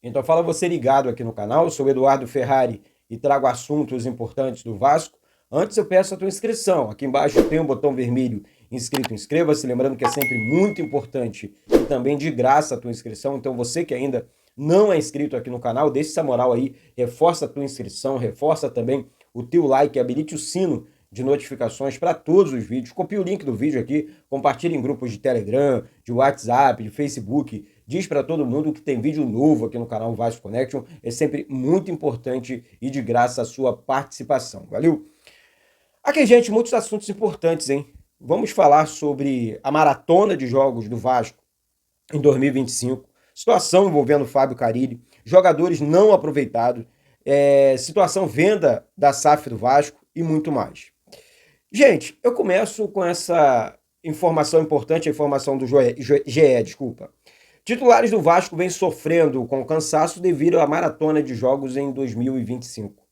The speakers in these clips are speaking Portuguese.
Então fala você ligado aqui no canal, eu sou o Eduardo Ferrari e trago assuntos importantes do Vasco. Antes eu peço a tua inscrição, aqui embaixo tem um botão vermelho inscrito, inscreva-se, lembrando que é sempre muito importante e também de graça a tua inscrição, então você que ainda não é inscrito aqui no canal, deixa essa moral aí, reforça a tua inscrição, reforça também o teu like, habilite o sino de notificações para todos os vídeos, copie o link do vídeo aqui, compartilhe em grupos de Telegram, de WhatsApp, de Facebook, diz para todo mundo que tem vídeo novo aqui no canal Vasco Connection, é sempre muito importante e de graça a sua participação, valeu? Aqui, gente, muitos assuntos importantes, hein? Vamos falar sobre a maratona de jogos do Vasco em 2025, situação envolvendo o Fábio Carille, jogadores não aproveitados, situação venda da SAF do Vasco e muito mais. Gente, eu começo com essa informação importante, a informação do GE, desculpa. Titulares do Vasco vêm sofrendo com cansaço devido à maratona de jogos em 2025.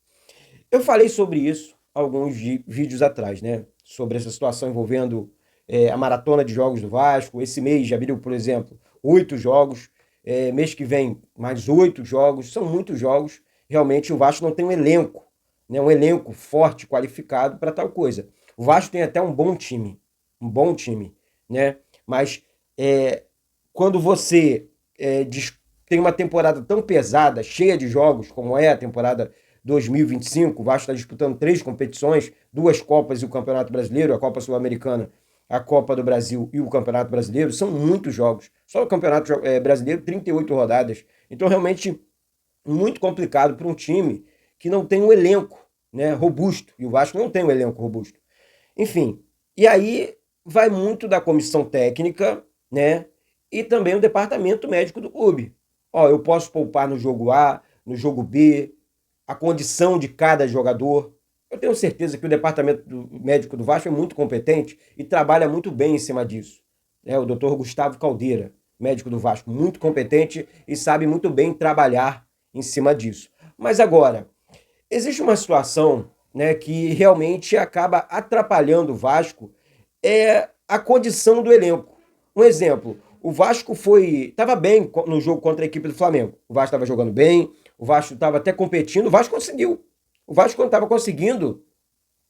Eu falei sobre isso alguns vídeos atrás, né? Sobre essa situação envolvendo a maratona de jogos do Vasco. Esse mês já abriu, por exemplo, 8 jogos. Mês que vem, mais 8 jogos. São muitos jogos. Realmente o Vasco não tem um elenco, né? Um elenco forte, qualificado para tal coisa. O Vasco tem até um bom time, né? Mas quando você tem uma temporada tão pesada, cheia de jogos, como é a temporada 2025, o Vasco está disputando 3 competições, 2 Copas e o Campeonato Brasileiro, a Copa Sul-Americana, a Copa do Brasil e o Campeonato Brasileiro, são muitos jogos. Só o Campeonato Brasileiro, 38 rodadas. Então, realmente, muito complicado para um time que não tem um elenco, né, robusto, e o Vasco não tem um elenco robusto. Enfim, e aí vai muito da comissão técnica, né, e também o departamento médico do clube. Ó, eu posso poupar no jogo A, no jogo B, a condição de cada jogador. Eu tenho certeza que o departamento médico do Vasco é muito competente e trabalha muito bem em cima disso. O doutor Gustavo Caldeira, médico do Vasco, muito competente e sabe muito bem trabalhar em cima disso. Mas agora, existe uma situação, né, que realmente acaba atrapalhando o Vasco, a condição do elenco. Um exemplo, o Vasco estava bem no jogo contra a equipe do Flamengo. O Vasco estava jogando bem, o Vasco estava até competindo, o Vasco conseguiu. O Vasco estava conseguindo,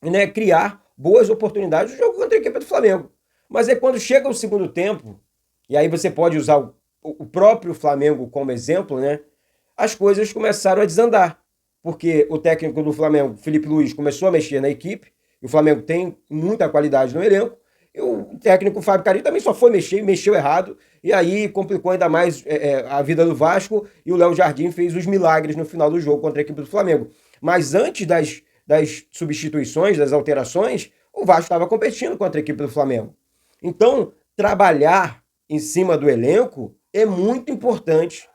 né, criar boas oportunidades no jogo contra a equipe do Flamengo. Mas é quando chega o segundo tempo, e aí você pode usar o próprio Flamengo como exemplo, né, as coisas começaram a desandar. Porque o técnico do Flamengo, Felipe Luiz, começou a mexer na equipe, e o Flamengo tem muita qualidade no elenco, e o técnico Fábio Carille também só foi mexer e mexeu errado, e aí complicou ainda mais a vida do Vasco, e o Léo Jardim fez os milagres no final do jogo contra a equipe do Flamengo. Mas antes das substituições, das alterações, o Vasco estava competindo contra a equipe do Flamengo. Então, trabalhar em cima do elenco é muito importante,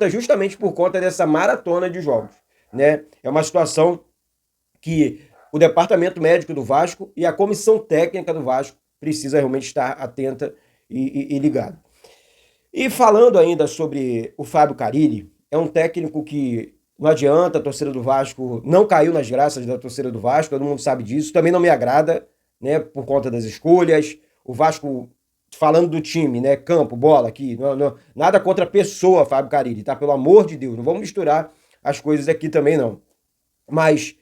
justamente por conta dessa maratona de jogos, né? É uma situação que o departamento médico do Vasco e a comissão técnica do Vasco precisa realmente estar atenta e ligado. E falando ainda sobre o Fábio Carille, é um técnico que não adianta, a torcida do Vasco não caiu nas graças da torcida do Vasco, todo mundo sabe disso, também não me agrada, né, por conta das escolhas. O Vasco, falando do time, né, campo, bola aqui, nada contra a pessoa Fábio Carille, tá? Pelo amor de Deus, não vamos misturar as coisas aqui também não. Mas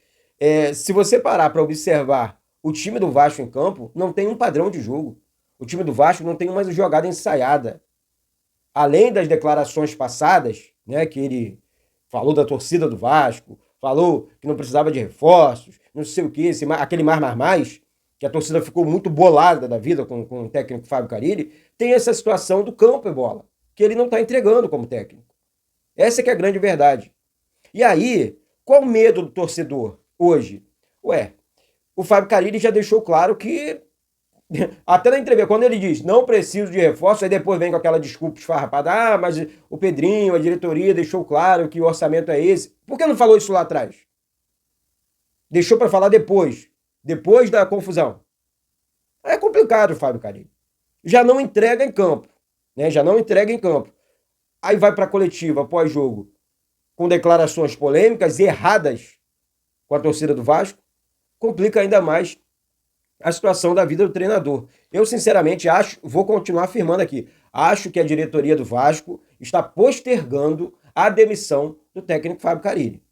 se você parar para observar o time do Vasco em campo, não tem um padrão de jogo. O time do Vasco não tem uma jogada ensaiada. Além das declarações passadas, né, que ele falou da torcida do Vasco, falou que não precisava de reforços, não sei o que, aquele mais, que a torcida ficou muito bolada da vida com o técnico Fábio Carille, tem essa situação do campo e bola, que ele não está entregando como técnico. Essa que é a grande verdade. E aí, qual o medo do torcedor hoje? O Fábio Carille já deixou claro que, até na entrevista, quando ele diz não preciso de reforço, aí depois vem com aquela desculpa esfarrapada, mas o Pedrinho, a diretoria deixou claro que o orçamento é esse. Por que não falou isso lá atrás? Deixou para falar depois da confusão. É complicado o Fábio Carille. Já não entrega em campo, né? Aí vai para a coletiva pós-jogo com declarações polêmicas e erradas com a torcida do Vasco, complica ainda mais a situação da vida do treinador. Eu, sinceramente, vou continuar afirmando aqui, acho que a diretoria do Vasco está postergando a demissão do técnico Fábio Carille.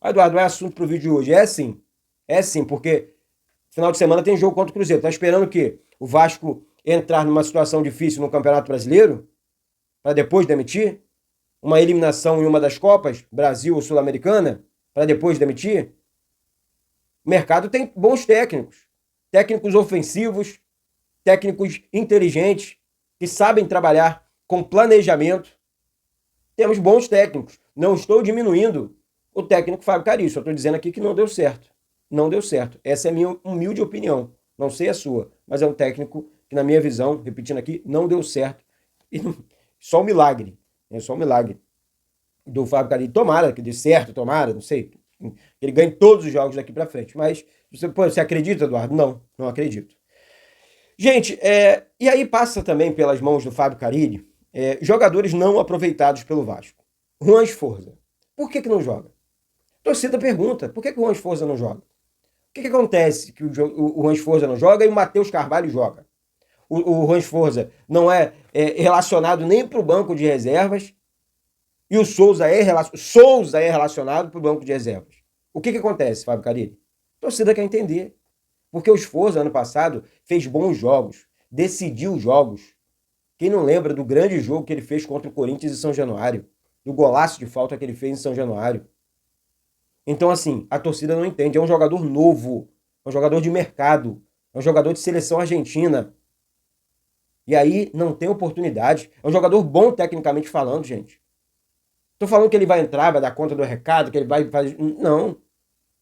Eduardo, é assunto para o vídeo de hoje? É sim. É sim, porque final de semana tem jogo contra o Cruzeiro. Tá esperando o quê? O Vasco entrar numa situação difícil no Campeonato Brasileiro? Para depois demitir? Uma eliminação em uma das Copas, Brasil ou Sul-Americana, para depois demitir? O mercado tem bons técnicos. Técnicos ofensivos, técnicos inteligentes, que sabem trabalhar com planejamento. Temos bons técnicos. Não estou diminuindo o técnico Fábio Carille, só estou dizendo aqui que não deu certo. Não deu certo. Essa é a minha humilde opinião. Não sei a sua, mas é um técnico que, na minha visão, repetindo aqui, não deu certo. E só um milagre. É só um milagre do Fábio Carille. Tomara que dê certo, tomara, não sei. Ele ganhe todos os jogos daqui para frente. Mas você acredita, Eduardo? Não, não acredito. Gente, e aí passa também pelas mãos do Fábio Carille jogadores não aproveitados pelo Vasco. Juan Esforza. Por que não joga? A torcida pergunta, por que o Juan Esforza não joga? O que acontece que o Juan Esforza não joga e o Matheus Carvalho joga? O Juan Esforza não é relacionado nem para o banco de reservas e o Souza é relacionado para o banco de reservas. O que acontece, Fábio Carille? A torcida quer entender. Porque o Esforza, ano passado, fez bons jogos, decidiu jogos. Quem não lembra do grande jogo que ele fez contra o Corinthians em São Januário? Do golaço de falta que ele fez em São Januário? Então, assim, a torcida não entende. É um jogador novo, é um jogador de mercado, é um jogador de seleção argentina. E aí não tem oportunidade. É um jogador bom tecnicamente falando, gente. Tô falando que ele vai entrar, vai dar conta do recado, que ele vai fazer... Não.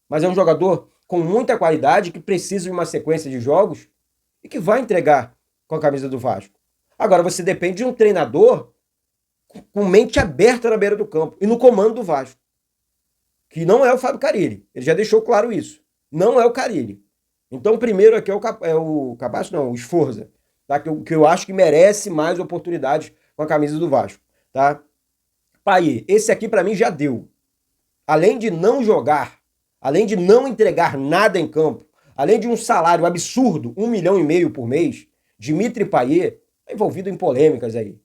Mas é um jogador com muita qualidade, que precisa de uma sequência de jogos e que vai entregar com a camisa do Vasco. Agora, você depende de um treinador com mente aberta na beira do campo e no comando do Vasco, que não é o Fábio Carille. Ele já deixou claro isso. Não é o Carille. Então, o primeiro aqui o Esforza, tá? que eu acho que merece mais oportunidades com a camisa do Vasco. Tá? Payet, esse aqui para mim já deu. Além de não jogar, além de não entregar nada em campo, além de um salário absurdo, 1,5 milhão por mês, Dimitri Payet é envolvido em polêmicas aí.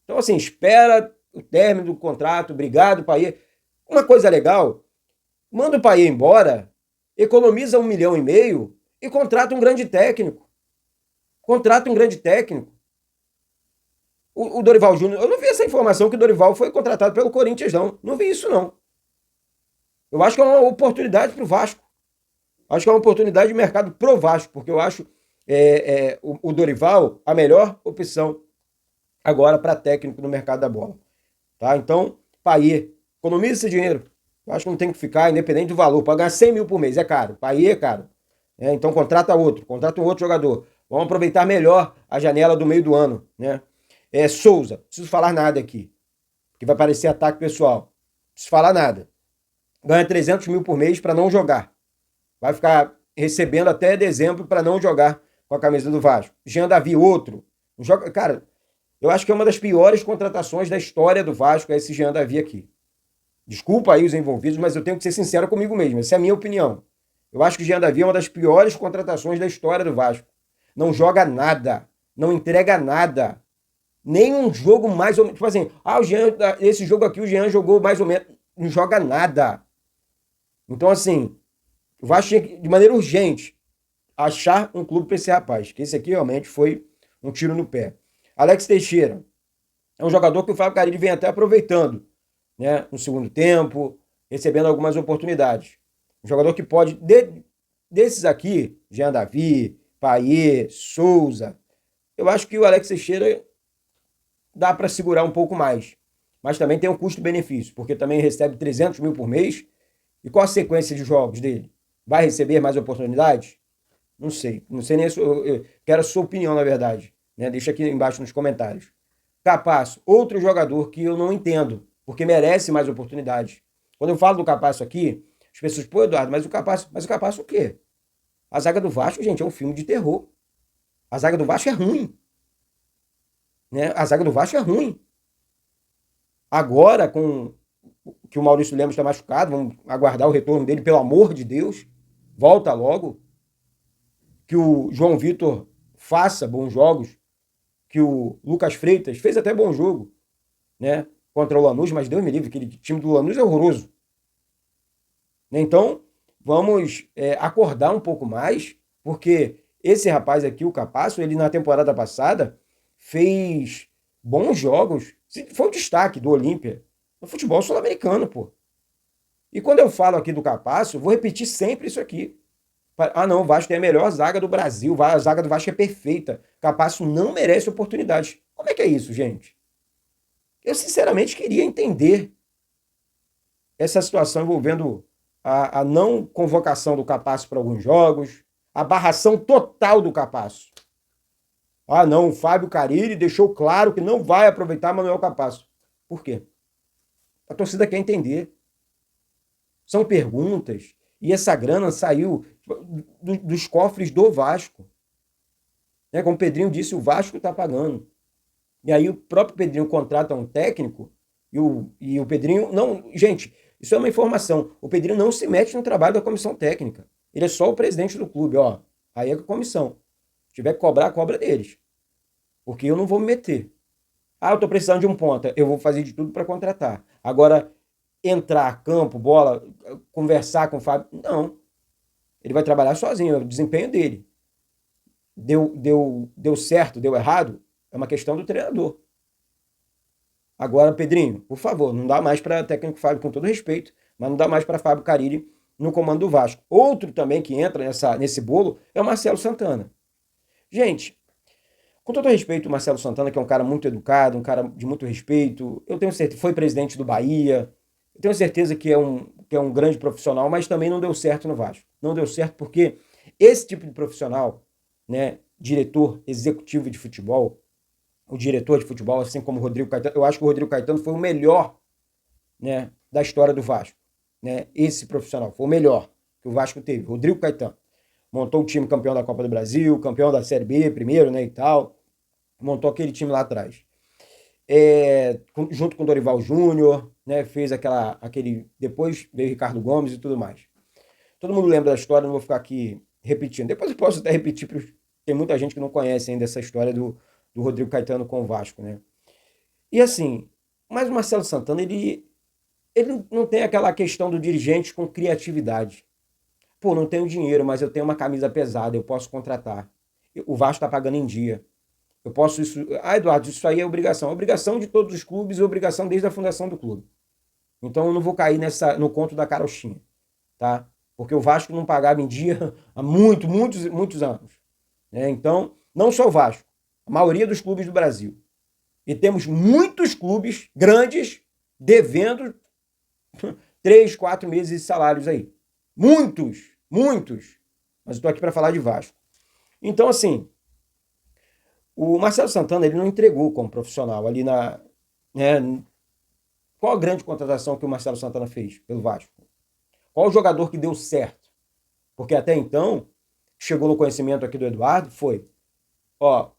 Então, assim, espera o término do contrato, obrigado, Payet. Uma coisa legal, manda o Payet embora, economiza 1,5 milhão e contrata um grande técnico. Contrata um grande técnico. O Dorival Júnior, eu não vi essa informação que o Dorival foi contratado pelo Corinthians, não. Não vi isso, não. Eu acho que é uma oportunidade para o Vasco. Acho que é uma oportunidade de mercado pro Vasco, porque eu acho o Dorival a melhor opção agora para técnico no mercado da bola. Tá? Então, Payet, economiza esse dinheiro. Eu acho que não tem que ficar, independente do valor. Para ganhar 100 mil por mês, é caro. Payet é caro. Então, contrata um outro jogador. Vamos aproveitar melhor a janela do meio do ano. Né? Souza, não preciso falar nada aqui, que vai parecer ataque pessoal. Não preciso falar nada. Ganha 300 mil por mês para não jogar. Vai ficar recebendo até dezembro para não jogar com a camisa do Vasco. Jean Davi, outro. Joga... Cara, eu acho que é uma das piores contratações da história do Vasco, esse Jean Davi aqui. Desculpa aí os envolvidos, mas eu tenho que ser sincero comigo mesmo. Essa é a minha opinião. Eu acho que o Jean Davi é uma das piores contratações da história do Vasco. Não joga nada. Não entrega nada. Nem um jogo mais ou menos... Tipo assim, esse jogo aqui o Jean jogou mais ou menos... Não joga nada. Então, assim, o Vasco tinha que, de maneira urgente, achar um clube para esse rapaz, que esse aqui realmente foi um tiro no pé. Alex Teixeira é um jogador que o Fábio Carille vem até aproveitando, né, no segundo tempo, recebendo algumas oportunidades. Um jogador que pode, desses aqui, Jean Davi, Payet, Souza, eu acho que o Alex Teixeira dá para segurar um pouco mais. Mas também tem um custo-benefício, porque também recebe 300 mil por mês. E qual a sequência de jogos dele? Vai receber mais oportunidades? Não sei. Não sei nem eu quero a sua opinião, na verdade. Né? Deixa aqui embaixo nos comentários. Capasso, outro jogador que eu não entendo, porque merece mais oportunidades. Quando eu falo do Capasso aqui, as pessoas, pô, Eduardo, mas o Capasso o quê? A zaga do Vasco, gente, é um filme de terror. A zaga do Vasco é ruim. Né? A zaga do Vasco é ruim. Agora, com que o Maurício Lemos está machucado, vamos aguardar o retorno dele, pelo amor de Deus. Volta logo. Que o João Vitor faça bons jogos. Que o Lucas Freitas fez até bom jogo, né? contra o Lanús, mas Deus me livre, aquele time do Lanús é horroroso. Então, vamos acordar um pouco mais, porque esse rapaz aqui, o Capasso, ele na temporada passada fez bons jogos, foi o destaque do Olímpia no futebol sul-americano, pô. E quando eu falo aqui do Capasso, eu vou repetir sempre isso aqui. Ah, não, o Vasco tem a melhor zaga do Brasil, a zaga do Vasco é perfeita. Capasso não merece oportunidades. Como é que é isso, gente? Eu sinceramente queria entender essa situação envolvendo a não convocação do Capasso para alguns jogos, a barração total do Capasso. Ah, não, o Fábio Carille deixou claro que não vai aproveitar Manuel Capasso. Por quê? A torcida quer entender. São perguntas. E essa grana saiu dos cofres do Vasco. Né? Como o Pedrinho disse, o Vasco está pagando. E aí o próprio Pedrinho contrata um técnico e o Pedrinho... Não, gente, isso é uma informação. O Pedrinho não se mete no trabalho da comissão técnica. Ele é só o presidente do clube. Ó, aí é a comissão. Se tiver que cobrar, cobra deles. Porque eu não vou me meter. Ah, eu estou precisando de um ponta. Eu vou fazer de tudo para contratar. Agora, entrar, campo, bola, conversar com o Fábio... Não. Ele vai trabalhar sozinho, é o desempenho dele. Deu certo, deu errado, é uma questão do treinador. Agora, Pedrinho, por favor, não dá mais para técnico Fábio, com todo respeito, mas não dá mais para Fábio Carille no comando do Vasco. Outro também que entra nesse bolo é o Marcelo Santana. Gente, com todo respeito, o Marcelo Santana, que é um cara muito educado, um cara de muito respeito, eu tenho certeza, foi presidente do Bahia, eu tenho certeza que é um grande profissional, mas também não deu certo no Vasco. Não deu certo porque esse tipo de profissional, né, diretor executivo de futebol, o diretor de futebol, assim como o Rodrigo Caetano, eu acho que o Rodrigo Caetano foi o melhor, né, da história do Vasco. Né? Esse profissional foi o melhor que o Vasco teve, Rodrigo Caetano. Montou o time campeão da Copa do Brasil, campeão da Série B primeiro, né, e tal. Montou aquele time lá atrás. Junto com o Dorival Júnior, né, fez aquele... Depois veio Ricardo Gomes e tudo mais. Todo mundo lembra da história, não vou ficar aqui repetindo. Depois eu posso até repetir, porque tem muita gente que não conhece ainda essa história do Rodrigo Caetano com o Vasco, né? E assim, mas o Marcelo Santana, ele não tem aquela questão do dirigente com criatividade. Pô, não tenho dinheiro, mas eu tenho uma camisa pesada, eu posso contratar. O Vasco está pagando em dia. Eu posso isso... Ah, Eduardo, isso aí é obrigação. É obrigação de todos os clubes e obrigação desde a fundação do clube. Então eu não vou cair no conto da carochinha, tá? Porque o Vasco não pagava em dia há muitos anos. Né? Então, não só o Vasco, a maioria dos clubes do Brasil. E temos muitos clubes grandes devendo 3, 4 meses de salários aí. Muitos. Mas eu estou aqui para falar de Vasco. Então, assim, o Marcelo Santana, ele não entregou como profissional ali né, qual a grande contratação que o Marcelo Santana fez pelo Vasco? Qual o jogador que deu certo? Porque até então, chegou no conhecimento aqui do Eduardo, foi,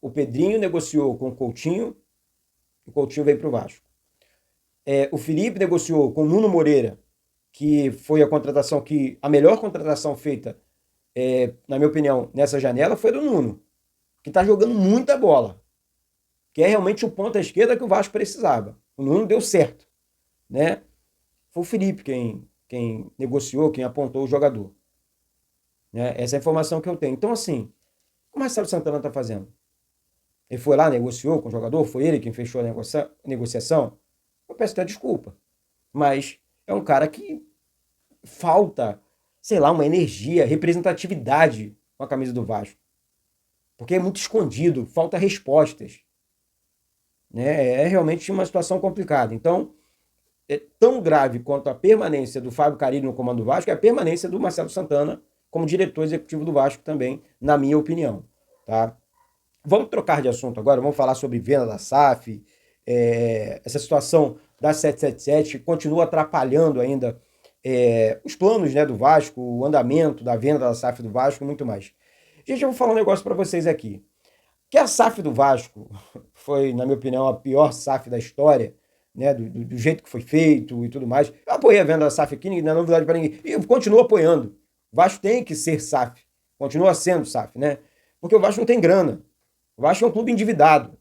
o Pedrinho negociou com o Coutinho veio para o Vasco. O Felipe negociou com o Nuno Moreira, que foi a melhor contratação feita, na minha opinião, nessa janela, foi do Nuno, que está jogando muita bola, que é realmente o ponta esquerda que o Vasco precisava. O Nuno deu certo, né? Foi o Felipe quem negociou, quem apontou o jogador. Né? Essa é a informação que eu tenho. Então, assim, o que o Marcelo Santana está fazendo? Ele foi lá, negociou com o jogador, foi ele quem fechou a negociação? Eu peço até desculpa. Mas é um cara que falta, sei lá, uma energia, representatividade com a camisa do Vasco. Porque é muito escondido, falta respostas. Né? É realmente uma situação complicada. Então, é tão grave quanto a permanência do Fábio Carille no comando do Vasco é a permanência do Marcelo Santana como diretor executivo do Vasco também, na minha opinião. Tá? Vamos trocar de assunto agora, vamos falar sobre venda da SAF, essa situação da 777 que continua atrapalhando ainda os planos, né, do Vasco, o andamento da venda da SAF do Vasco e muito mais. Gente, eu vou falar um negócio para vocês aqui. Que a SAF do Vasco foi, na minha opinião, a pior SAF da história, né, do jeito que foi feito e tudo mais. Eu apoiei a venda da SAF aqui, não é novidade para ninguém. E eu continuo apoiando. O Vasco tem que ser SAF. Continua sendo SAF, né? Porque o Vasco não tem grana. O Vasco é um clube endividado.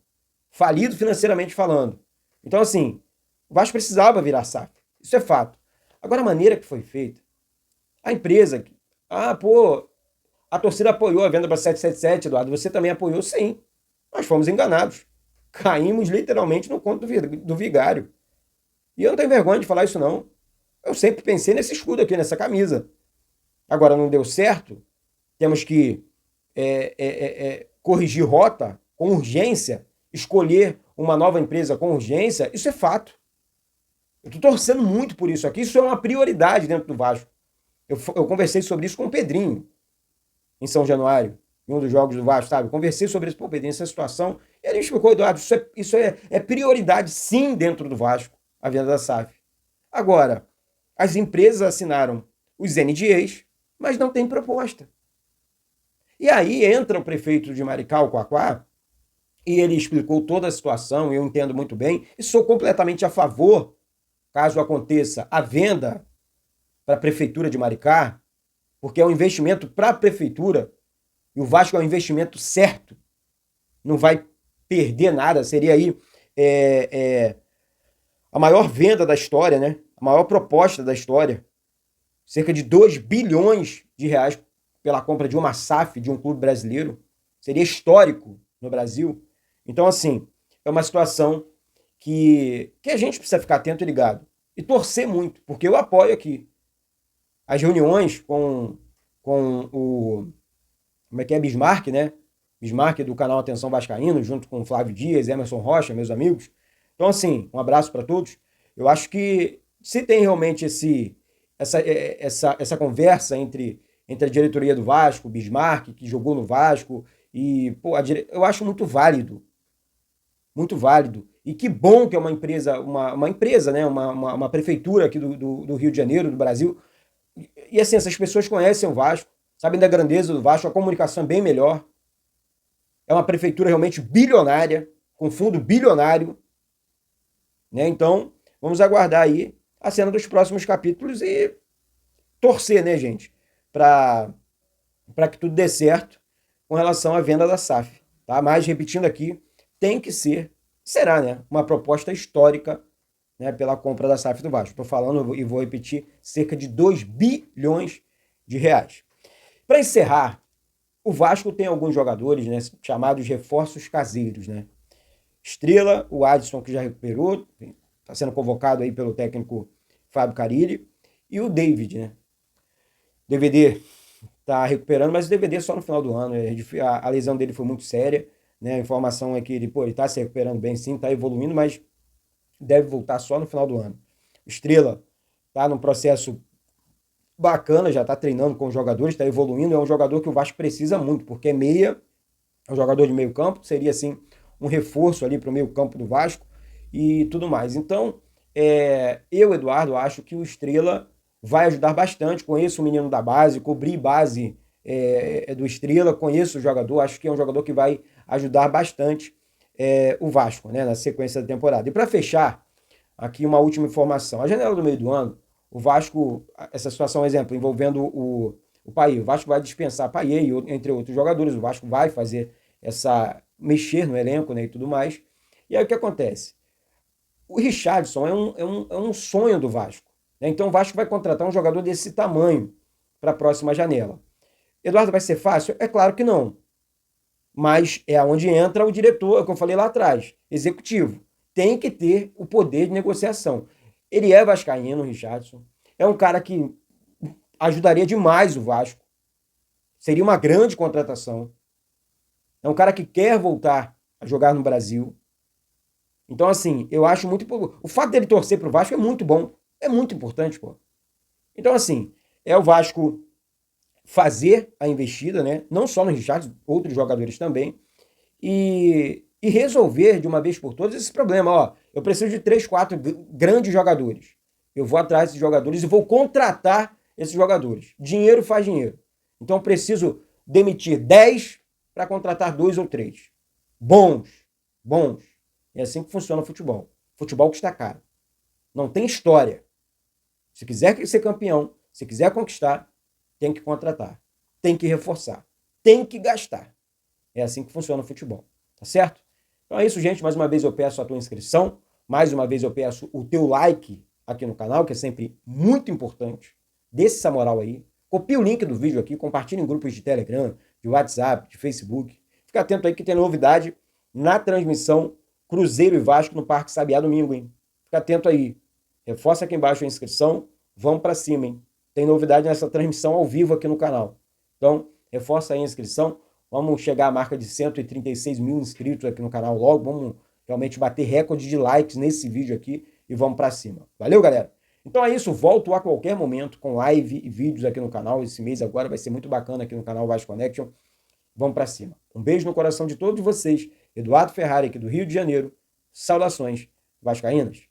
Falido financeiramente falando. Então, assim, O Vasco precisava virar SAF. Isso é fato. Agora, a maneira que foi feita, a empresa... a torcida apoiou a venda para 777, Eduardo. Você também apoiou? Sim. Nós fomos enganados. Caímos literalmente no conto do vigário. E eu não tenho vergonha de falar isso, não. Eu sempre pensei nesse escudo aqui, nessa camisa. Agora, não deu certo. Temos que corrigir rota com urgência, escolher uma nova empresa com urgência. Isso é fato. Eu estou torcendo muito por isso aqui. Isso é uma prioridade dentro do Vasco. Eu conversei sobre isso com o Pedrinho, em São Januário, em um dos jogos do Vasco, sabe? Eu conversei sobre isso com o Pedrinho, essa situação. E ele explicou, Eduardo, isso é prioridade sim dentro do Vasco, a venda da SAF. Agora, as empresas assinaram os NDAs, mas não tem proposta. E aí entra o prefeito de Maricá, o Quaquá, e ele explicou toda a situação, eu entendo muito bem, e sou completamente a favor, caso aconteça a venda para a prefeitura de Maricá, porque é um investimento para a prefeitura, e o Vasco é um investimento certo, não vai perder nada, seria aí a maior venda da história, né? A maior proposta da história, cerca de 2 bilhões de reais pela compra de uma SAF de um clube brasileiro, seria histórico no Brasil. Então, assim, é uma situação que a gente precisa ficar atento e ligado, e torcer muito, porque eu apoio aqui as reuniões com o Bismarck, né? Bismarck do canal Atenção Vascaíno, junto com o Flávio Dias, Emerson Rocha, meus amigos. Então, assim, um abraço para todos. Eu acho que se tem realmente essa conversa entre a diretoria do Vasco, o Bismarck, que jogou no Vasco, e eu acho muito válido. Muito válido. E que bom que é uma empresa, né? Uma prefeitura aqui do Rio de Janeiro, do Brasil. E assim, essas pessoas conhecem o Vasco, sabem da grandeza do Vasco, a comunicação é bem melhor. É uma prefeitura realmente bilionária, com fundo bilionário. Né? Então, vamos aguardar aí a cena dos próximos capítulos e torcer, né, gente, para que tudo dê certo com relação à venda da SAF. Tá? Mas, repetindo aqui, tem que será, né, uma proposta histórica, né, pela compra da SAF do Vasco. Estou falando e vou repetir, cerca de 2 bilhões de reais. Para encerrar, o Vasco tem alguns jogadores, né, chamados reforços caseiros, né? Estrela, o Adson, que já recuperou, está sendo convocado aí pelo técnico Fábio Carille, e o David, né? DVD está recuperando, mas o DVD só no final do ano. A lesão dele foi muito séria, né? A informação é que ele está se recuperando bem sim, está evoluindo, mas deve voltar só no final do ano. O Estrela está num processo bacana, já está treinando com os jogadores, está evoluindo, é um jogador que o Vasco precisa muito, porque é meia, é um jogador de meio campo, seria assim um reforço ali para o meio campo do Vasco e tudo mais. Então, eu, Eduardo, acho que o Estrela vai ajudar bastante. Conheço o menino da base, cobri base do Estrela, conheço o jogador, acho que é um jogador que vai ajudar bastante o Vasco, né, na sequência da temporada. E para fechar, aqui uma última informação. A janela do meio do ano, o Vasco, essa situação, exemplo, envolvendo o Payet. O Vasco vai dispensar Payet, entre outros jogadores. O Vasco vai fazer mexer no elenco, né, e tudo mais. E aí o que acontece? O Richarlison é um sonho do Vasco. Né? Então o Vasco vai contratar um jogador desse tamanho para a próxima janela. Eduardo, vai ser fácil? É claro que não. Mas é onde entra o diretor, como eu falei lá atrás, executivo. Tem que ter o poder de negociação. Ele é vascaíno, o Richarlison. É um cara que ajudaria demais o Vasco. Seria uma grande contratação. É um cara que quer voltar a jogar no Brasil. Então, assim, eu acho muito... O fato dele torcer pro Vasco é muito bom. É muito importante, pô. Então, assim, é o Vasco fazer a investida, né? Não só no Richarlison, outros jogadores também. E resolver de uma vez por todas esse problema. Ó, eu preciso de 3, 4 grandes jogadores. Eu vou atrás desses jogadores e vou contratar esses jogadores. Dinheiro faz dinheiro. Então eu preciso demitir 10 para contratar 2 ou 3. Bons. É assim que funciona o futebol. Futebol custa caro. Não tem história. Se quiser ser campeão, se quiser conquistar, tem que contratar. Tem que reforçar. Tem que gastar. É assim que funciona o futebol. Tá certo? Então é isso, gente. Mais uma vez eu peço a tua inscrição Mais uma vez eu peço o teu like aqui no canal, que é sempre muito importante. Desse essa moral aí. Copie o link do vídeo aqui, compartilhe em grupos de Telegram, de WhatsApp, de Facebook. Fica atento aí que tem novidade na transmissão Cruzeiro e Vasco no Parque Sabiá domingo, hein? Fica atento aí. Reforça aqui embaixo a inscrição. Vamos para cima, hein? Tem novidade nessa transmissão ao vivo aqui no canal. Então, reforça aí a inscrição. Vamos chegar à marca de 136 mil inscritos aqui no canal logo. Vamos realmente bater recorde de likes nesse vídeo aqui e vamos para cima. Valeu, galera? Então é isso. Volto a qualquer momento com live e vídeos aqui no canal. Esse mês agora vai ser muito bacana aqui no canal Vasco Connection. Vamos para cima. Um beijo no coração de todos vocês. Eduardo Ferrari aqui do Rio de Janeiro. Saudações vascaínas.